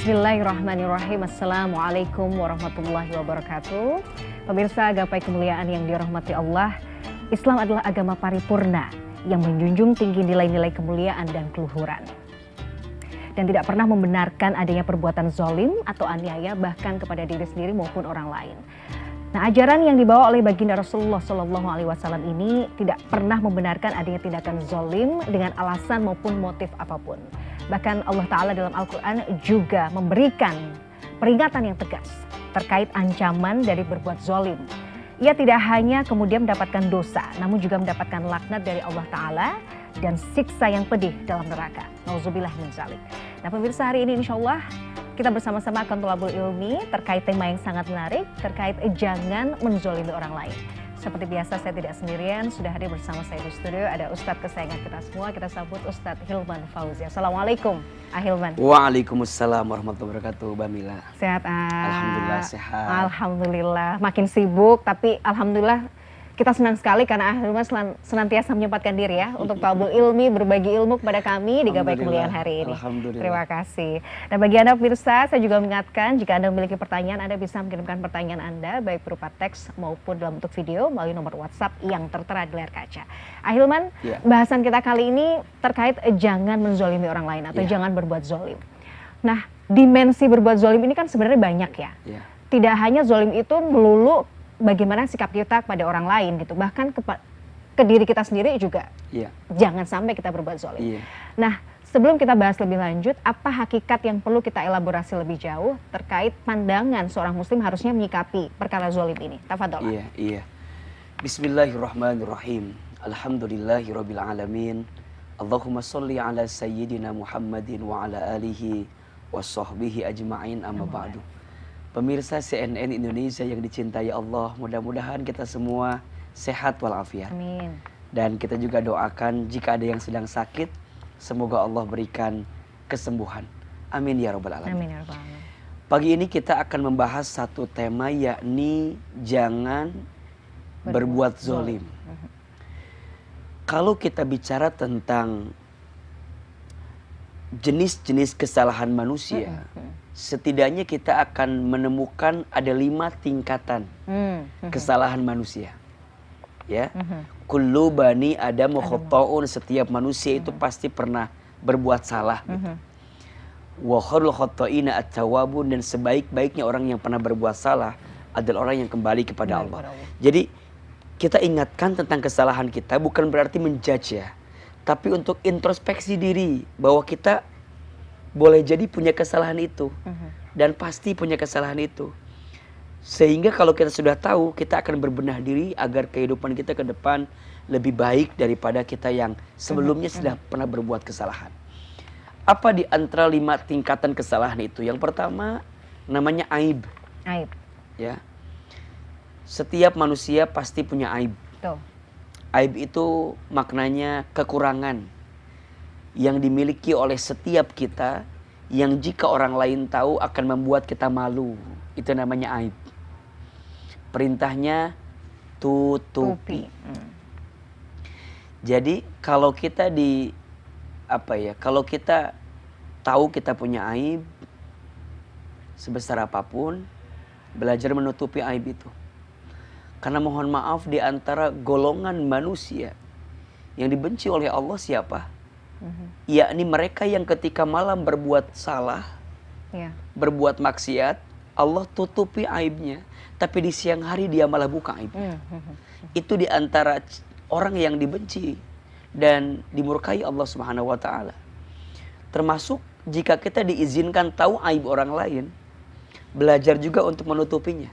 Bismillahirrahmanirrahim. Assalamualaikum warahmatullahi wabarakatuh. Pemirsa gapai kemuliaan yang dirahmati Allah, Islam adalah agama paripurna yang menjunjung tinggi nilai-nilai kemuliaan dan keluhuran. Dan tidak pernah membenarkan adanya perbuatan zalim atau aniaya bahkan kepada diri sendiri maupun orang lain. Nah, ajaran yang dibawa oleh baginda Rasulullah SAW ini tidak pernah membenarkan adanya tindakan zalim dengan alasan maupun motif apapun. Bahkan Allah Ta'ala dalam Al-Quran juga memberikan peringatan yang tegas terkait ancaman dari berbuat zalim. Ia tidak hanya kemudian mendapatkan dosa, namun juga mendapatkan laknat dari Allah Ta'ala dan siksa yang pedih dalam neraka. Nauzubillah min dzalik. Nah, pemirsa, hari ini insya Allah kita bersama-sama akan thalabul ilmi terkait tema yang sangat menarik, terkait jangan menzalimi orang lain. Seperti biasa saya tidak sendirian, sudah hadir bersama saya di studio ada Ustadz kesayangan kita semua. Kita sambut Ustadz Hilman Fauzi. Assalamualaikum, Hilman. Waalaikumsalam warahmatullahi wabarakatuh, Mbak Mila. Sehat? Alhamdulillah sehat. Alhamdulillah, makin sibuk tapi alhamdulillah kita senang sekali karena Hilman senantiasa menyempatkan diri ya untuk thalabul ilmi, berbagi ilmu kepada kami di Gapai Kemuliaan hari ini. Terima kasih. Dan bagi Anda pemirsa, saya juga mengingatkan jika Anda memiliki pertanyaan, Anda bisa mengirimkan pertanyaan Anda baik berupa teks maupun dalam bentuk video melalui nomor WhatsApp yang tertera di layar kaca. Hilman, bahasan kita kali ini terkait jangan menzalimi orang lain atau jangan berbuat zalim. Nah, dimensi berbuat zalim ini kan sebenarnya banyak ya. Tidak hanya zalim itu melulu bagaimana sikap kita kepada orang lain gitu, bahkan ke diri kita sendiri juga jangan sampai kita berbuat zalim. Nah, sebelum kita bahas lebih lanjut, apa hakikat yang perlu kita elaborasi lebih jauh terkait pandangan seorang muslim harusnya menyikapi perkara zalim ini? Tafadhol. Bismillahirrahmanirrahim. Alhamdulillahirabbil alamin. Allahumma sholli ala sayyidina Muhammadin wa ala alihi washabbihi ajma'in, amma ba'du. Pemirsa CNN Indonesia yang dicintai Allah, mudah-mudahan kita semua sehat walafiat. Amin. Dan kita juga doakan jika ada yang sedang sakit, semoga Allah berikan kesembuhan. Amin ya rabbal alamin. Amin ya rabbal alamin. Pagi ini kita akan membahas satu tema, yakni jangan berbuat zalim. Kalau kita bicara tentang jenis-jenis kesalahan manusia, setidaknya kita akan menemukan ada 5 tingkatan kesalahan manusia. Ya, kullu bani Adam khata'un, setiap manusia itu pasti pernah berbuat salah. Wa khairul khata'ina at-tawwabun, dan sebaik-baiknya orang yang pernah berbuat salah adalah orang yang kembali kepada Allah. Jadi kita ingatkan tentang kesalahan kita bukan berarti menjudge ya, tapi untuk introspeksi diri bahwa kita boleh jadi punya kesalahan itu dan pasti punya kesalahan itu, sehingga kalau kita sudah tahu, kita akan berbenah diri agar kehidupan kita ke depan lebih baik daripada kita yang sebelumnya sudah pernah berbuat kesalahan. Apa di antara 5 tingkatan kesalahan itu? Yang pertama namanya aib. Aib. Ya, setiap manusia pasti punya aib. Aib itu maknanya kekurangan yang dimiliki oleh setiap kita, yang jika orang lain tahu akan membuat kita malu. Itu namanya aib. Perintahnya tutupi. Jadi kalau kita kalau kita tahu kita punya aib sebesar apapun, belajar menutupi aib itu. Karena mohon maaf, di antara golongan manusia yang dibenci oleh Allah siapa? Yakni mereka yang ketika malam berbuat salah, berbuat maksiat, Allah tutupi aibnya, tapi di siang hari dia malah buka aibnya. Itu di antara orang yang dibenci dan dimurkai Allah Subhanahu wa taala. Termasuk jika kita diizinkan tahu aib orang lain, belajar juga untuk menutupinya.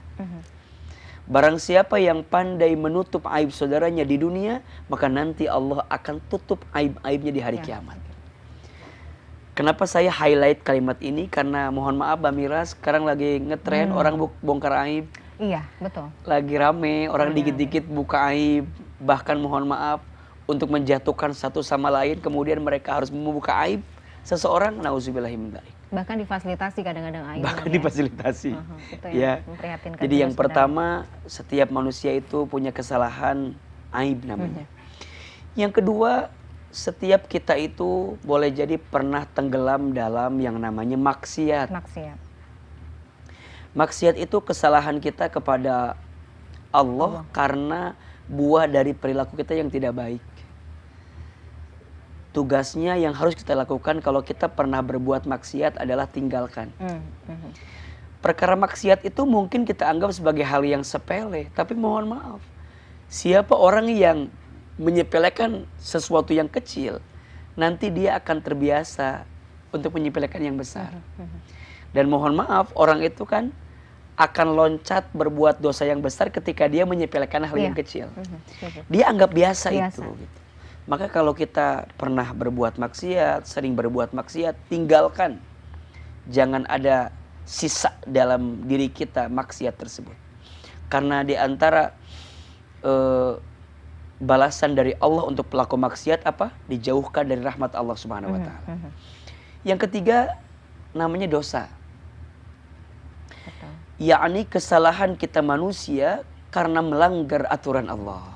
Barang siapa yang pandai menutup aib saudaranya di dunia, maka nanti Allah akan tutup aib-aibnya di hari kiamat. Kenapa saya highlight kalimat ini? Karena mohon maaf Mbak Mira, sekarang lagi ngetren orang bongkar aib. Iya, betul. Lagi rame, orang dikit-dikit buka aib. Bahkan mohon maaf, untuk menjatuhkan satu sama lain, kemudian mereka harus membuka aib seseorang, nauzubillahi min dzalik. Bahkan difasilitasi kadang-kadang aib. Bahkan difasilitasi. Itu ya. Memprihatinkan. Jadi yang pertama, setiap manusia itu punya kesalahan aib namanya. Yang kedua, setiap kita itu boleh jadi pernah tenggelam dalam yang namanya maksiat. Maksiat. Maksiat itu kesalahan kita kepada Allah karena buah dari perilaku kita yang tidak baik. Tugasnya yang harus kita lakukan kalau kita pernah berbuat maksiat adalah tinggalkan. Perkara maksiat itu mungkin kita anggap sebagai hal yang sepele, tapi mohon maaf, siapa orang yang menyepelekan sesuatu yang kecil, nanti dia akan terbiasa untuk menyepelekan yang besar. Dan mohon maaf, orang itu kan akan loncat berbuat dosa yang besar ketika dia menyepelekan hal yang kecil. Dia anggap biasa itu. Gitu. Maka kalau kita pernah berbuat maksiat, sering berbuat maksiat, tinggalkan. Jangan ada sisa dalam diri kita maksiat tersebut. Karena di antara balasan dari Allah untuk pelaku maksiat apa? Dijauhkan dari rahmat Allah Subhanahu wa taala. Yang ketiga namanya dosa. Yakni kesalahan kita manusia karena melanggar aturan Allah.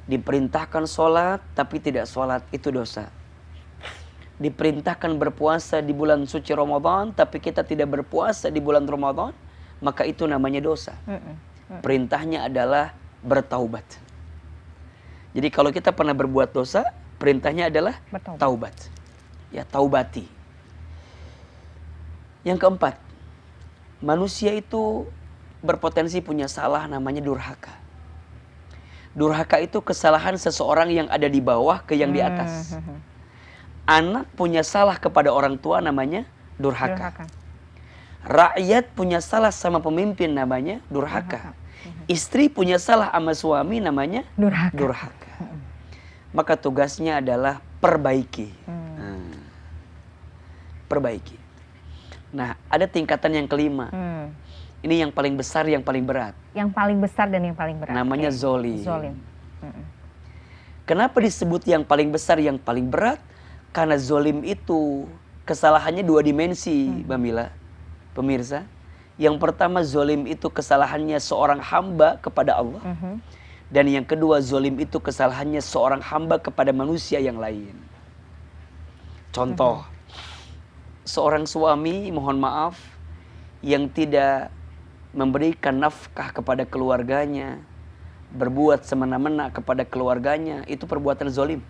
Diperintahkan sholat tapi tidak sholat, itu dosa. Diperintahkan berpuasa di bulan suci Ramadan tapi kita tidak berpuasa di bulan Ramadan, maka itu namanya dosa. Perintahnya adalah bertaubat. Jadi kalau kita pernah berbuat dosa, perintahnya adalah taubat. Ya, taubati. Yang keempat, manusia itu berpotensi punya salah namanya durhaka. Durhaka itu kesalahan seseorang yang ada di bawah ke yang di atas. Anak punya salah kepada orang tua namanya durhaka. Rakyat punya salah sama pemimpin namanya durhaka. Istri punya salah sama suami namanya durhaka. Maka tugasnya adalah perbaiki. Perbaiki. Nah, ada tingkatan yang kelima. Ini yang paling besar, yang paling berat. Yang paling besar dan yang paling berat. Namanya zolim. Kenapa disebut yang paling besar, yang paling berat? Karena zolim itu kesalahannya dua dimensi, Mbak Mila, pemirsa. Yang pertama, zolim itu kesalahannya seorang hamba kepada Allah. Dan yang kedua, zolim itu kesalahannya seorang hamba kepada manusia yang lain. Contoh, seorang suami, mohon maaf, yang tidak memberikan nafkah kepada keluarganya, berbuat semena-mena kepada keluarganya, itu perbuatan zolim.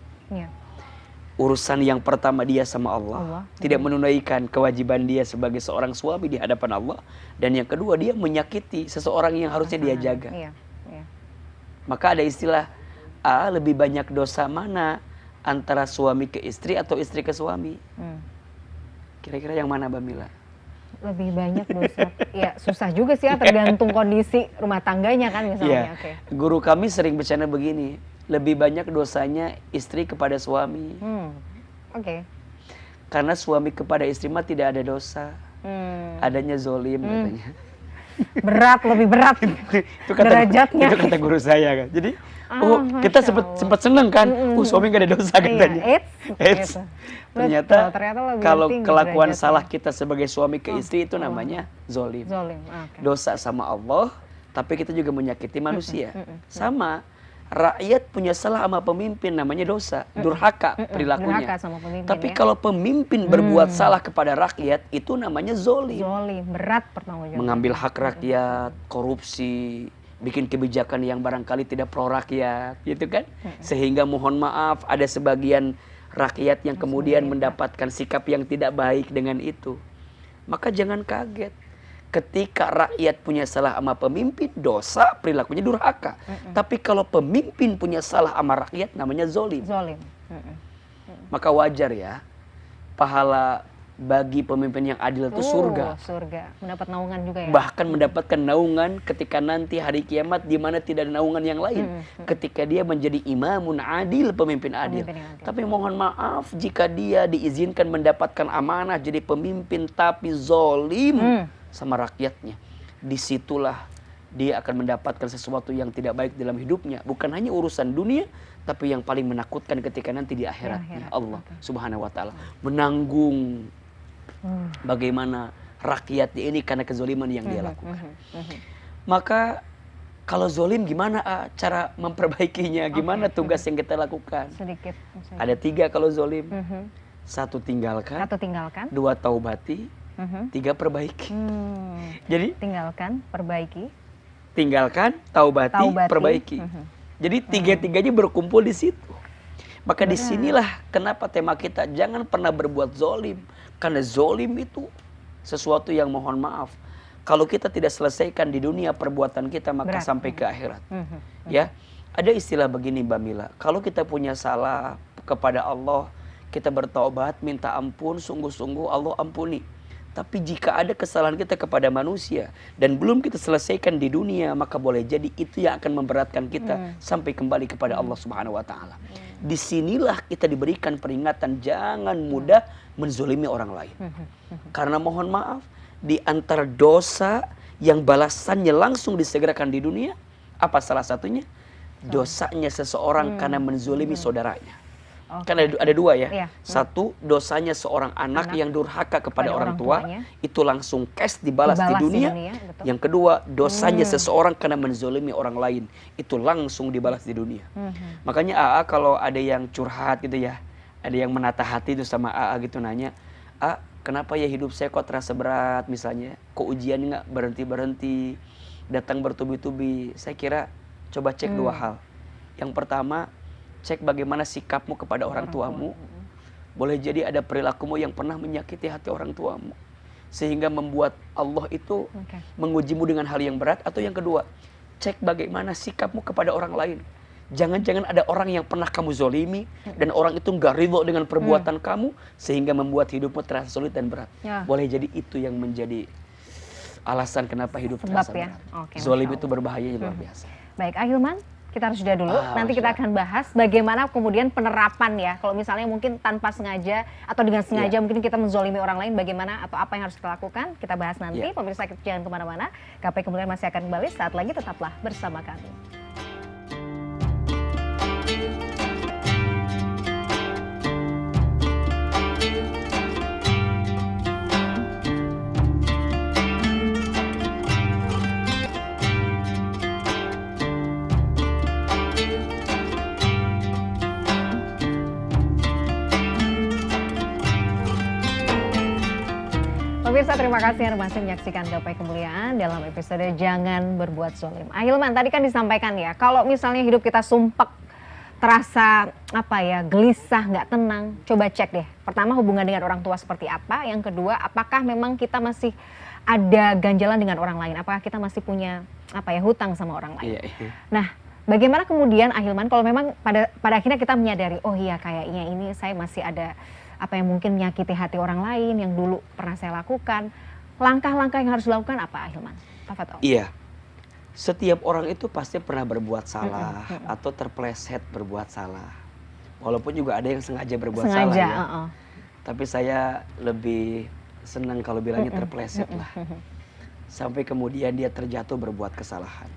Urusan yang pertama dia sama Allah. Tidak menunaikan kewajiban dia sebagai seorang suami di hadapan Allah. Dan yang kedua, dia menyakiti seseorang yang harusnya dia jaga. Maka ada istilah, lebih banyak dosa mana antara suami ke istri atau istri ke suami? Kira-kira yang mana, Mbak Mila? Lebih banyak dosa. Ya susah juga sih ya, tergantung kondisi rumah tangganya kan misalnya. Guru kami sering bercanda begini, lebih banyak dosanya istri kepada suami. Karena suami kepada istri mah tidak ada dosa, adanya zolim katanya. Berat, lebih berat itu kata, derajatnya. Itu kata guru saya kan. Jadi kita sempat seneng kan, suami gak ada dosa katanya. Ternyata kalau kelakuan salah kita sebagai suami ke istri itu namanya zolim. Dosa sama Allah, tapi kita juga menyakiti manusia. Sama, rakyat punya salah sama pemimpin namanya dosa, durhaka perilakunya. Durhaka sama pemimpin, tapi kalau pemimpin berbuat salah kepada rakyat, itu namanya zolim. Berat pertanggungjawaban. Mengambil hak rakyat, korupsi, bikin kebijakan yang barangkali tidak pro rakyat, gitu kan? Sehingga mohon maaf, ada sebagian rakyat yang kemudian mendapatkan sikap yang tidak baik dengan itu. Maka jangan kaget ketika rakyat punya salah sama pemimpin, dosa, perilakunya durhaka. Tapi kalau pemimpin punya salah sama rakyat, namanya zolim. Maka wajar ya, pahala bagi pemimpin yang adil itu surga. Mendapat naungan juga ya. Bahkan mendapatkan naungan ketika nanti hari kiamat, di mana tidak ada naungan yang lain. Ketika dia menjadi imamun adil, pemimpin adil. Tapi mohon maaf, jika dia diizinkan mendapatkan amanah jadi pemimpin tapi zolim sama rakyatnya, disitulah dia akan mendapatkan sesuatu yang tidak baik dalam hidupnya. Bukan hanya urusan dunia, tapi yang paling menakutkan ketika nanti di akhiratnya. Allah Subhanahu wa ta'ala menanggung bagaimana rakyat ini karena kezaliman yang dia lakukan. Maka Kalau zolim gimana cara memperbaikinya? Gimana tugas yang kita lakukan? Sedikit. Ada 3 kalau zolim. 1 tinggalkan. 1 tinggalkan. 2 taubati. 3 perbaiki. Jadi tinggalkan, perbaiki. Tinggalkan, taubati. Perbaiki. Jadi 3-3-nya berkumpul di situ. Maka disinilah kenapa tema kita jangan pernah berbuat zolim. Karena zolim itu sesuatu yang mohon maaf. Kalau kita tidak selesaikan di dunia perbuatan kita, maka sampai ke akhirat. Ya, ada istilah begini Mbak Mila. Kalau kita punya salah kepada Allah, kita bertaubat, minta ampun, sungguh-sungguh Allah ampuni. Tapi jika ada kesalahan kita kepada manusia dan belum kita selesaikan di dunia, maka boleh jadi itu yang akan memberatkan kita sampai kembali kepada Allah Subhanahu wa taala. Disinilah kita diberikan peringatan jangan mudah menzolimi orang lain. Karena mohon maaf, di antara dosa yang balasannya langsung disegerakan di dunia, apa salah satunya? Dosanya seseorang karena menzolimi saudaranya. Kan ada 2 ya. 1, dosanya seorang anak yang durhaka kepada orang tua, itu langsung cash dibalas di dunia. Yang kedua, dosanya seseorang karena menzolimi orang lain, itu langsung dibalas di dunia. Makanya kalau ada yang curhat gitu ya, ada yang menata hati itu sama gitu nanya, kenapa ya hidup saya kok terasa berat misalnya, kok ujian nggak berhenti-berhenti, datang bertubi-tubi. Saya kira coba cek 2 hal. Yang pertama, cek bagaimana sikapmu kepada orang tuamu. Boleh jadi ada perilakumu yang pernah menyakiti hati orang tuamu, sehingga membuat Allah itu mengujimu dengan hal yang berat. Atau yang kedua, cek bagaimana sikapmu kepada orang lain. Jangan-jangan ada orang yang pernah kamu zolimi dan orang itu gak ridho dengan perbuatan kamu, sehingga membuat hidupmu terasa sulit dan berat. Boleh jadi itu yang menjadi alasan kenapa hidup terasa berat. Zolim itu berbahaya luar biasa. Baik, Ahilman, kita harus jeda dulu. Nanti kita akan bahas bagaimana kemudian penerapan ya. Kalau misalnya mungkin tanpa sengaja atau dengan sengaja mungkin kita menzolimi orang lain, bagaimana atau apa yang harus kita lakukan. Kita bahas nanti. Pemirsa, kita jangan kemana-mana. Gapai Kemuliaan masih akan kembali. Saat lagi tetaplah bersama kami. Pemirsa, terima kasih Anda masih menyaksikan Gapai Kemuliaan dalam episode Jangan Berbuat Zolim. Ahilman, tadi kan disampaikan ya, kalau misalnya hidup kita sumpek, terasa gelisah, nggak tenang, coba cek deh. Pertama, hubungan dengan orang tua seperti apa. Yang kedua, apakah memang kita masih ada ganjalan dengan orang lain? Apakah kita masih punya hutang sama orang lain? Nah, bagaimana kemudian Ahilman kalau memang pada akhirnya kita menyadari, oh iya kayaknya ini saya masih ada yang mungkin menyakiti hati orang lain yang dulu pernah saya lakukan. Langkah-langkah yang harus dilakukan apa, Ahilman? Iya, setiap orang itu pasti pernah berbuat salah atau terpleset berbuat salah. Walaupun juga ada yang sengaja berbuat salah ya. Tapi saya lebih senang kalau bilangnya terpleset lah. Sampai kemudian dia terjatuh berbuat kesalahan.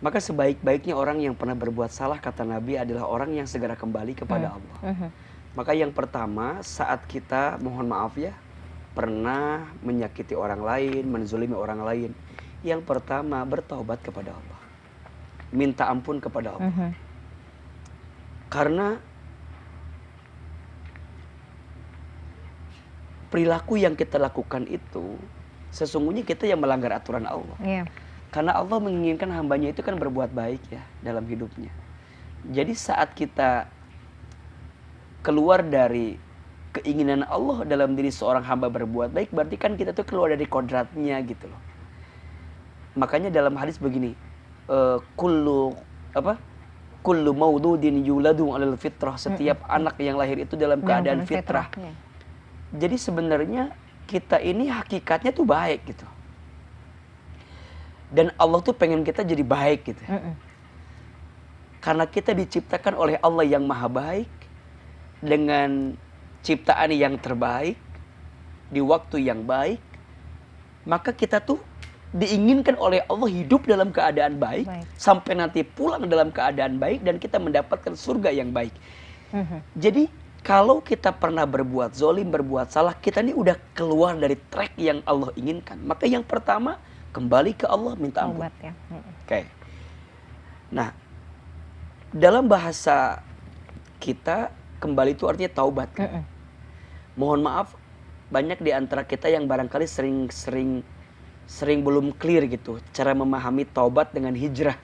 Maka sebaik-baiknya orang yang pernah berbuat salah, kata Nabi, adalah orang yang segera kembali kepada Allah. Maka yang pertama, saat kita mohon maaf ya, pernah menyakiti orang lain, menzalimi orang lain, yang pertama bertaubat kepada Allah, minta ampun kepada Allah. Karena perilaku yang kita lakukan itu sesungguhnya kita yang melanggar aturan Allah. Karena Allah menginginkan hambanya itu kan berbuat baik ya dalam hidupnya. Jadi saat kita keluar dari keinginan Allah dalam diri seorang hamba berbuat baik, berarti kan kita tuh keluar dari kodratnya gitu loh. Makanya dalam hadis begini, kullu mauludin yuladu 'alal fitrah, setiap anak yang lahir itu dalam keadaan fitrah. Jadi sebenarnya kita ini hakikatnya tuh baik gitu. Dan Allah tuh pengen kita jadi baik gitu. Karena kita diciptakan oleh Allah yang maha baik, dengan ciptaan yang terbaik, di waktu yang baik, maka kita tuh diinginkan oleh Allah hidup dalam keadaan baik, sampai nanti pulang dalam keadaan baik, dan kita mendapatkan surga yang baik. Jadi kalau kita pernah berbuat zolim, berbuat salah, kita ini udah keluar dari track yang Allah inginkan. Maka yang pertama, kembali ke Allah, minta ampun. Nah, dalam bahasa kita kembali itu artinya taubat kan. Mohon maaf, banyak di antara kita yang barangkali sering belum clear gitu cara memahami taubat dengan hijrah.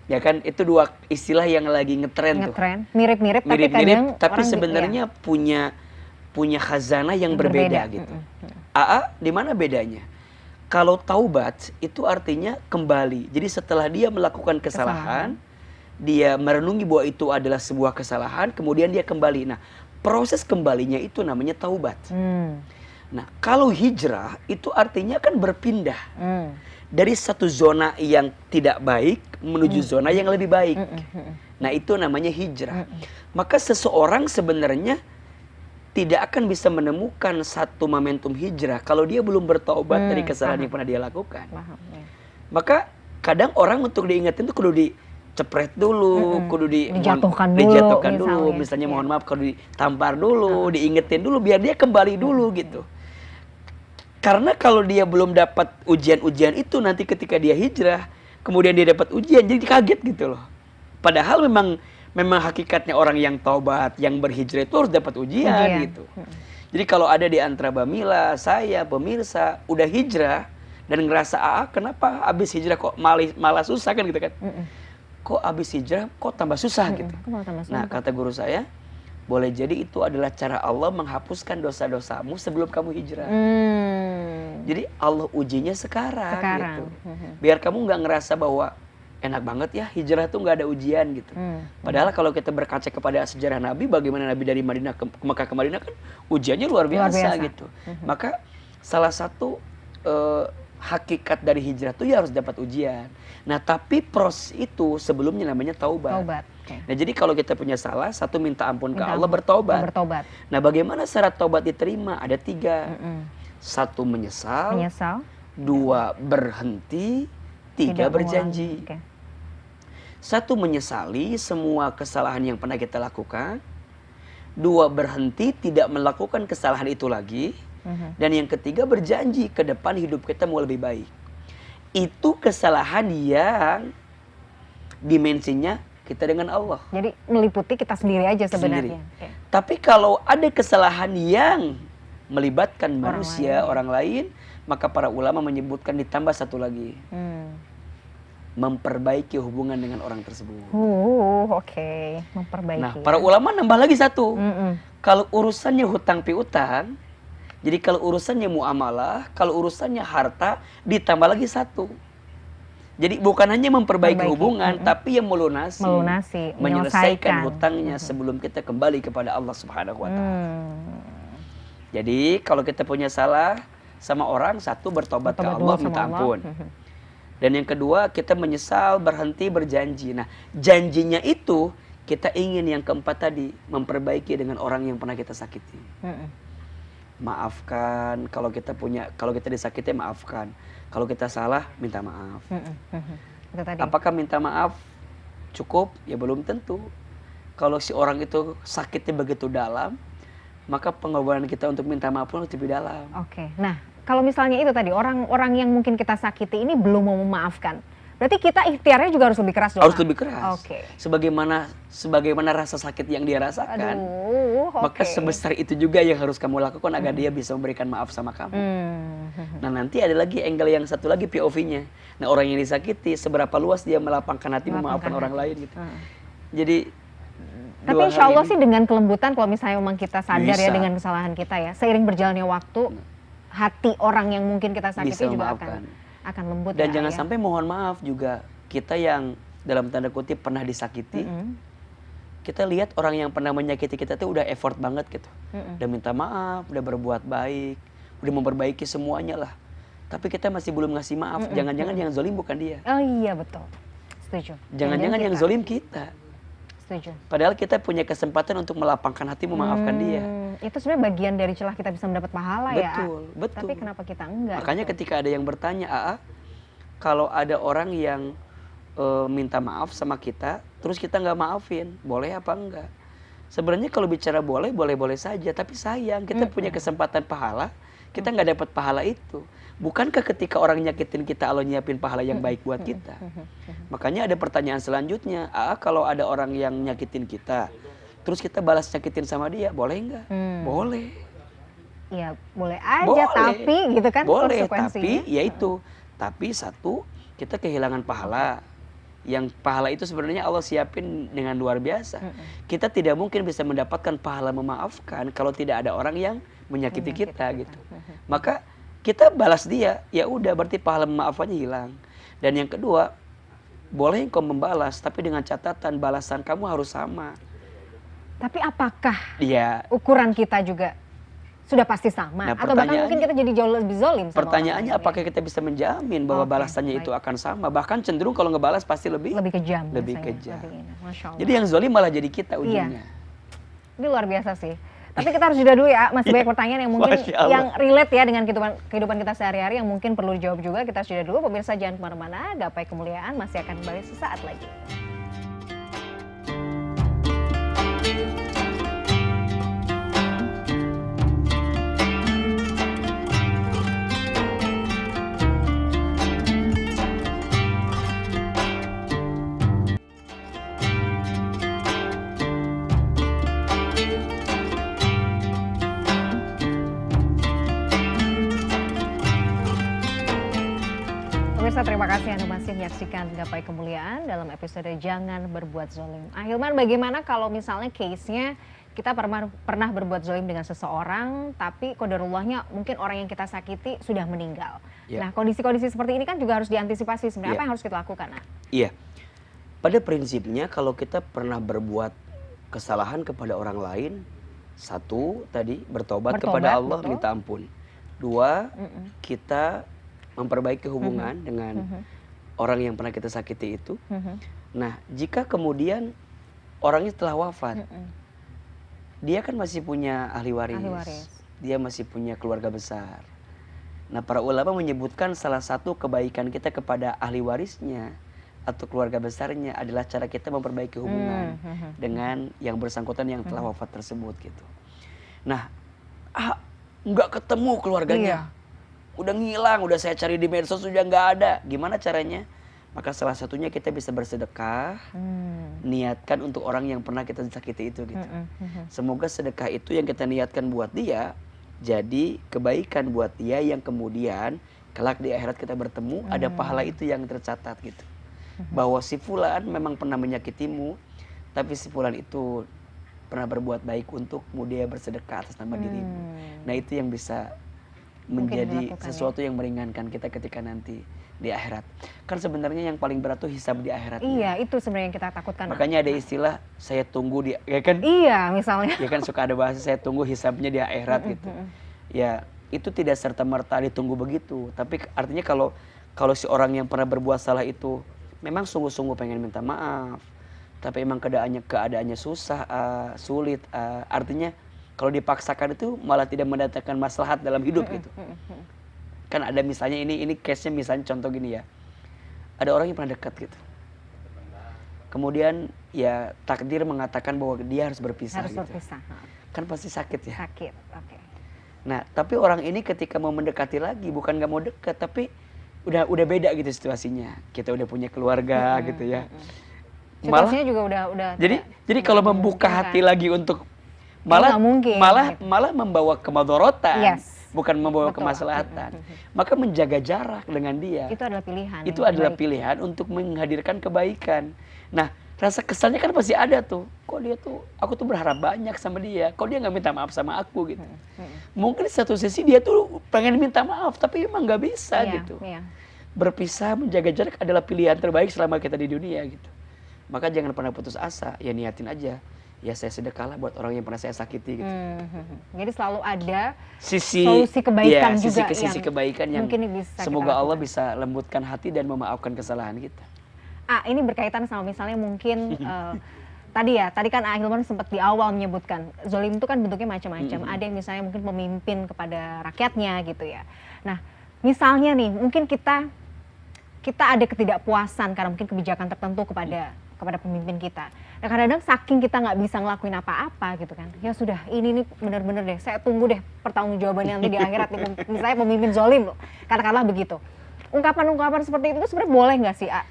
Ya kan, itu dua istilah yang lagi ngetren tuh. Mirip-mirip tapi Mirip-mirip kadang tapi orang sebenarnya punya khazanah yang berbeda gitu. Di mana bedanya? Kalau taubat itu artinya kembali. Jadi setelah dia melakukan kesalahan, dia merenungi bahwa itu adalah sebuah kesalahan, kemudian dia kembali. Nah, proses kembalinya itu namanya taubat. Nah, kalau hijrah itu artinya kan berpindah dari satu zona yang tidak baik menuju zona yang lebih baik. Nah, itu namanya hijrah. Maka seseorang sebenarnya tidak akan bisa menemukan satu momentum hijrah kalau dia belum bertaubat dari kesalahan yang pernah dia lakukan. Maka kadang orang untuk diingetin itu kudu dicepret dulu, kudu dijatuhkan dulu, misalnya mohon maaf, kudu ditampar dulu, diingetin dulu biar dia kembali dulu gitu. Karena kalau dia belum dapat ujian-ujian itu, nanti ketika dia hijrah, kemudian dia dapat ujian, jadi kaget gitu loh. Padahal memang hakikatnya orang yang taubat, yang berhijrah itu harus dapat ujian gitu. Jadi kalau ada di antara Bamila, saya, pemirsa, udah hijrah, dan ngerasa, kenapa abis hijrah kok malah susah kan gitu kan. Kok abis hijrah kok tambah susah gitu. Nah, kata guru saya, boleh jadi itu adalah cara Allah menghapuskan dosa-dosamu sebelum kamu hijrah. Jadi Allah ujinya sekarang. Gitu. Biar kamu nggak ngerasa bahwa enak banget ya hijrah tuh nggak ada ujian gitu. Padahal kalau kita berkaca kepada sejarah Nabi, bagaimana Nabi dari Madinah ke Mekah ke Madinah kan ujiannya luar biasa. Gitu. Maka salah satu hakikat dari hijrah tuh ya harus dapat ujian. Nah, tapi proses itu sebelumnya namanya taubat. Nah, jadi kalau kita punya salah, satu minta ampun ke Allah, bertaubat. Nah, bagaimana syarat taubat diterima? Ada 3. 1 menyesal. 2 berhenti. 3 berjanji. 1 menyesali semua kesalahan yang pernah kita lakukan. 2 berhenti tidak melakukan kesalahan itu lagi. Dan yang ketiga berjanji ke depan hidup kita mau lebih baik. Itu kesalahan yang dimensinya kita dengan Allah. Jadi meliputi kita sendiri aja sebenarnya. Tapi kalau ada kesalahan yang melibatkan manusia, orang lain, maka para ulama menyebutkan ditambah 1 lagi. Memperbaiki hubungan dengan orang tersebut. Memperbaiki. Nah, para ulama nambah lagi 1. Kalau urusannya hutang piutang, jadi kalau urusannya muamalah, kalau urusannya harta, ditambah lagi 1. Jadi bukan hanya memperbaiki hubungan, tapi yang melunasi, menyelesaikan hutangnya sebelum kita kembali kepada Allah Subhanahu wa Ta'ala. Jadi kalau kita punya salah sama orang, 1 bertobat ke Allah, minta ampun. Dan yang kedua, kita menyesal, berhenti, berjanji. Nah, janjinya itu kita ingin yang keempat tadi, memperbaiki dengan orang yang pernah kita sakiti. Maafkan, kalau kita disakiti, maafkan. Kalau kita salah, minta maaf. Apakah minta maaf cukup? Ya belum tentu. Kalau si orang itu sakitnya begitu dalam, maka pengorbanan kita untuk minta maaf pun lebih dalam. Nah, kalau misalnya itu tadi, orang yang mungkin kita sakiti ini belum mau memaafkan, berarti kita ikhtiarnya juga harus lebih keras dong? Harus lebih keras. Sebagaimana rasa sakit yang dia rasakan, maka sebesar itu juga yang harus kamu lakukan agar dia bisa memberikan maaf sama kamu. Nah, nanti ada lagi angle yang satu lagi, POV-nya. Nah, orang yang disakiti, seberapa luas dia melapangkan hati memaafkan orang lain gitu. Jadi tapi insya Allah sih dengan kelembutan, kalau misalnya memang kita sadar ya dengan kesalahan kita ya, seiring berjalannya waktu, hati orang yang mungkin kita sakiti juga akan lembut. Dan jangan sampai mohon maaf juga, kita yang dalam tanda kutip pernah disakiti, kita lihat orang yang pernah menyakiti kita tuh udah effort banget gitu. Udah minta maaf, udah berbuat baik, udah memperbaiki semuanya lah. Tapi kita masih belum ngasih maaf. Jangan-jangan yang zolim bukan dia. Oh iya, betul. Setuju. Jangan-jangan yang zolim kita. Setuju. Padahal kita punya kesempatan untuk melapangkan hati, memaafkan dia. Itu sebenarnya bagian dari celah kita bisa mendapat pahala. Betul. Tapi kenapa kita enggak? Makanya ketika ada yang bertanya, kalau ada orang yang minta maaf sama kita, terus kita nggak maafin, boleh apa enggak? Sebenarnya kalau bicara boleh saja, tapi sayang kita punya kesempatan pahala, kita nggak dapat pahala itu. Bukankah ketika orang nyakitin kita Allah nyiapin pahala yang baik buat kita? Makanya ada pertanyaan selanjutnya, kalau ada orang yang nyakitin kita, terus kita balas nyakitin sama dia, boleh nggak? Boleh. Ya boleh aja, Boleh. tapi gitu kan Boleh, konsekuensinya. tapi ya itu. Tapi satu, kita kehilangan pahala. Yang pahala itu sebenarnya Allah siapin dengan luar biasa. Kita tidak mungkin bisa mendapatkan pahala memaafkan kalau tidak ada orang yang menyakiti kita gitu. Maka kita balas dia, ya udah berarti pahala memaafkannya hilang. Dan yang kedua, boleh engkau membalas, tapi dengan catatan balasan kamu harus sama. Tapi apakah Iya. ukuran kita juga sudah pasti sama? Nah, Atau bahkan mungkin kita jadi jauh lebih zolim sama pertanyaannya, orang lain, apakah kita bisa menjamin bahwa Oke, balasannya baik. itu akan sama? Bahkan cenderung kalau ngebalas pasti lebih kejam lebih biasanya, kejam. lebih ini. Masya Allah. Jadi yang zolim malah jadi kita ujungnya. Ini luar biasa sih. Tapi kita harus jeda dulu ya, masih banyak pertanyaan yang mungkin Masya Allah. yang relate ya dengan kehidupan kita sehari-hari yang mungkin perlu dijawab juga. Kita harus jeda dulu, pemirsa jangan kemana-mana, Gapai Kemuliaan masih akan kembali sesaat lagi. Pemirsa, terima kasih Anda masih menyaksikan Gapai Kemuliaan dalam episode Jangan Berbuat Zolim. Ahilman, bagaimana kalau misalnya case-nya kita pernah berbuat zolim dengan seseorang, tapi qadarullahnya mungkin orang yang kita sakiti sudah meninggal. Ya. Nah, kondisi-kondisi seperti ini kan juga harus diantisipasi. Sebenarnya apa yang harus kita lakukan? Nah? Iya. Pada prinsipnya kalau kita pernah berbuat kesalahan kepada orang lain, satu tadi bertobat kepada Allah, betul. minta ampun. Dua, kita memperbaiki hubungan dengan orang yang pernah kita sakiti itu. Nah, jika kemudian orangnya telah wafat, dia kan masih punya ahli waris. Dia masih punya keluarga besar. Nah, para ulama menyebutkan salah satu kebaikan kita kepada ahli warisnya atau keluarga besarnya adalah cara kita memperbaiki hubungan dengan yang bersangkutan yang telah wafat tersebut gitu. Nah, nggak ketemu keluarganya. Udah ngilang, udah saya cari di medsos sudah nggak ada. Gimana caranya? Maka salah satunya kita bisa bersedekah, niatkan untuk orang yang pernah kita sakiti itu gitu. Semoga sedekah itu yang kita niatkan buat dia jadi kebaikan buat dia yang kemudian kelak di akhirat kita bertemu ada pahala itu yang tercatat gitu. Bahwa si fulan memang pernah menyakitimu, tapi si fulan itu pernah berbuat baik untukmu, dia bersedekah atas nama dirimu. Nah, itu yang bisa menjadi sesuatu yang meringankan kita ketika nanti di akhirat. Kan sebenarnya yang paling berat tuh hisab di akhirat. Iya, itu sebenarnya yang kita takutkan. Makanya ada istilah saya tunggu di, ya kan? Iya, misalnya. Ya kan suka ada bahasa saya tunggu hisabnya di akhirat gitu. Ya, itu tidak serta-merta ditunggu begitu. Tapi artinya kalau si orang yang pernah berbuat salah itu memang sungguh-sungguh pengen minta maaf, tapi emang keadaannya susah, sulit, artinya kalau dipaksakan itu malah tidak mendatangkan maslahat dalam hidup gitu. Kan ada misalnya ini case-nya misalnya contoh gini ya. Ada orang yang pernah dekat gitu. Kemudian ya takdir mengatakan bahwa dia harus berpisah gitu. Kan pasti sakit ya. Sakit, oke. Nah, tapi orang ini ketika mau mendekati lagi bukan nggak mau dekat, tapi udah beda gitu situasinya. Kita udah punya keluarga gitu ya. Situasinya juga udah. Jadi kalau membuka hati lagi untuk malah membawa kemadorotan, bukan membawa kemaslahatan. Maka menjaga jarak dengan dia itu adalah pilihan. Itu adalah pilihan untuk menghadirkan kebaikan. Nah, rasa kesannya kan pasti ada tuh. Kok dia tuh, aku tuh berharap banyak sama dia. Kok dia nggak minta maaf sama aku gitu. Mungkin di satu sisi dia tuh pengen minta maaf, tapi emang nggak bisa gitu. Berpisah, menjaga jarak adalah pilihan terbaik selama kita di dunia gitu. Maka jangan pernah putus asa. Ya niatin aja. Ya saya sedekahlah buat orang yang pernah saya sakiti gitu. Jadi selalu ada solusi kebaikan juga sisi kebaikan yang mungkin bisa semoga Allah bisa lembutkan hati dan memaafkan kesalahan kita. Ini berkaitan sama misalnya mungkin tadi kan Ahilman sempat di awal menyebutkan zolim itu kan bentuknya macam-macam. Ada yang misalnya mungkin pemimpin kepada rakyatnya gitu ya. Nah, misalnya nih mungkin kita ada ketidakpuasan karena mungkin kebijakan tertentu kepada pemimpin kita. Ya kadang-kadang saking kita nggak bisa ngelakuin apa-apa gitu kan. Ya sudah, ini nih bener-bener deh, saya tunggu deh pertanggungjawabannya nanti di akhirat nih, misalnya pemimpin zolim loh, katakanlah begitu. Ungkapan-ungkapan seperti itu tuh sebenarnya boleh nggak sih, A?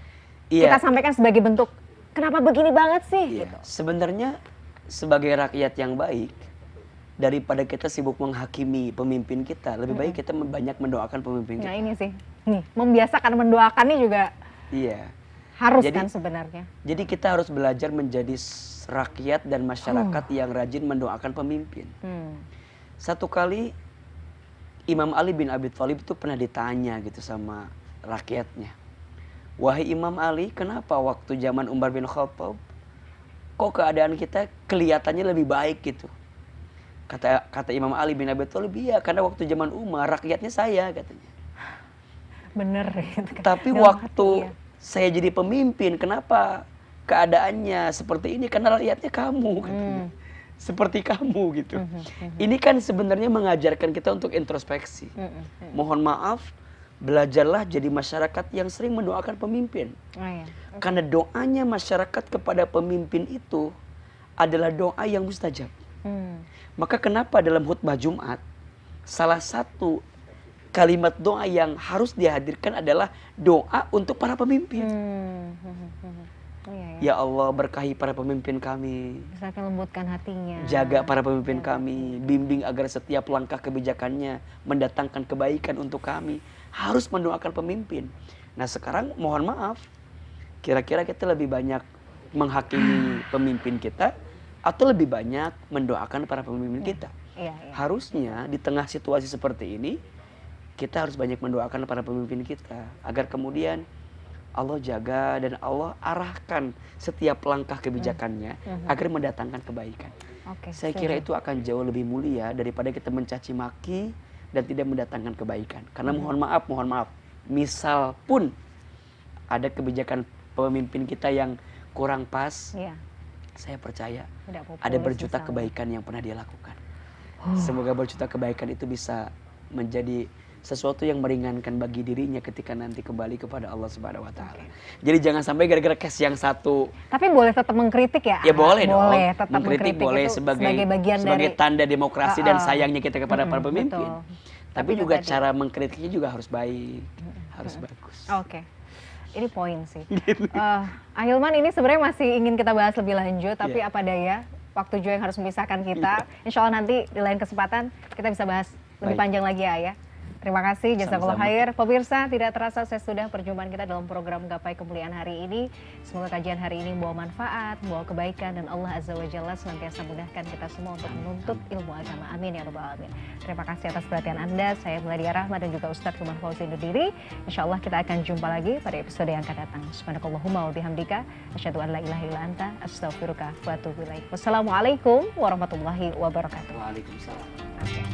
Iya. Kita sampaikan sebagai bentuk, kenapa begini banget sih? Iya. Gitu. Sebenarnya sebagai rakyat yang baik, daripada kita sibuk menghakimi pemimpin kita, lebih baik kita banyak mendoakan pemimpin Nah kita. ini sih, nih membiasakan mendoakan nih juga Iya. harus Jadi- kan sebenarnya. Jadi kita harus belajar menjadi rakyat dan masyarakat yang rajin mendoakan pemimpin. Satu kali Imam Ali bin Abi Thalib itu pernah ditanya gitu sama rakyatnya. Wahai Imam Ali, kenapa waktu zaman Umar bin Khattab kok keadaan kita kelihatannya lebih baik gitu? Kata Imam Ali bin Abi Thalib, iya karena waktu zaman Umar rakyatnya saya katanya. Bener gitu kan. Tapi Dalam waktu hati, iya. saya jadi pemimpin, kenapa keadaannya seperti ini? Karena rakyatnya kamu katanya. Seperti kamu gitu. Ini kan sebenarnya mengajarkan kita untuk introspeksi. Mohon maaf, belajarlah jadi masyarakat yang sering mendoakan pemimpin. Oh, iya. Karena doanya masyarakat kepada pemimpin itu adalah doa yang mustajab. Maka kenapa dalam khutbah Jumat salah satu kalimat doa yang harus dihadirkan adalah doa untuk para pemimpin. Iya, ya. Ya Allah, berkahi para pemimpin kami. Misalkan lembutkan hatinya. Jaga para pemimpin kami, bimbing agar setiap langkah kebijakannya mendatangkan kebaikan untuk kami. Harus mendoakan pemimpin. Nah sekarang mohon maaf, kira-kira kita lebih banyak menghakimi pemimpin kita atau lebih banyak mendoakan para pemimpin kita? Iya, iya. Harusnya di tengah situasi seperti ini, kita harus banyak mendoakan para pemimpin kita agar kemudian Allah jaga dan Allah arahkan setiap langkah kebijakannya agar mendatangkan kebaikan. Oke, Saya kira itu akan jauh lebih mulia daripada kita mencaci maki dan tidak mendatangkan kebaikan. Karena mohon maaf, misal pun ada kebijakan pemimpin kita yang kurang pas, Iya. saya percaya Tidak populis ada berjuta misalnya. kebaikan yang pernah dia lakukan. Semoga berjuta kebaikan itu bisa menjadi sesuatu yang meringankan bagi dirinya ketika nanti kembali kepada Allah Subhanahu wa taala. Jadi jangan sampai gara-gara case yang satu Tapi boleh tetap mengkritik ya? ya boleh dong. Boleh tetap Mengkritik boleh itu sebagai bagian sebagai dari tanda demokrasi dan sayangnya kita kepada para pemimpin. betul. Tapi Tapi juga itu tadi. cara mengkritiknya juga harus baik, harus bagus. Oke. Ini poin sih. Gitu. Ahilman, ini sebenarnya masih ingin kita bahas lebih lanjut, tapi Iya. apa daya, waktu juga yang harus memisahkan kita. Insya Allah nanti di lain kesempatan kita bisa bahas lebih Baik. panjang lagi ya. Terima kasih, jazakallah Sama-sama. khair. Pemirsa, tidak terasa saya sudah perjumpaan kita dalam program Gapai Kemuliaan hari ini. Semoga kajian hari ini membawa manfaat, membawa kebaikan, dan Allah Azza wa Jalla senantiasa mudahkan kita semua untuk menuntut ilmu agama. Amin ya rabbal alamin. Terima kasih atas perhatian Anda. Saya Meladia Rahma dan juga Ustadz Hilman Fauzi undur diri. Insya Allah kita akan jumpa lagi pada episode yang akan datang. Subhanakallahumma wa bihamdika, asyhadu an la ilaha illa anta, astaghfiruka wa atubu ilaik. Wassalamualaikum warahmatullahi wabarakatuh. Waalaikumsalam. Oke.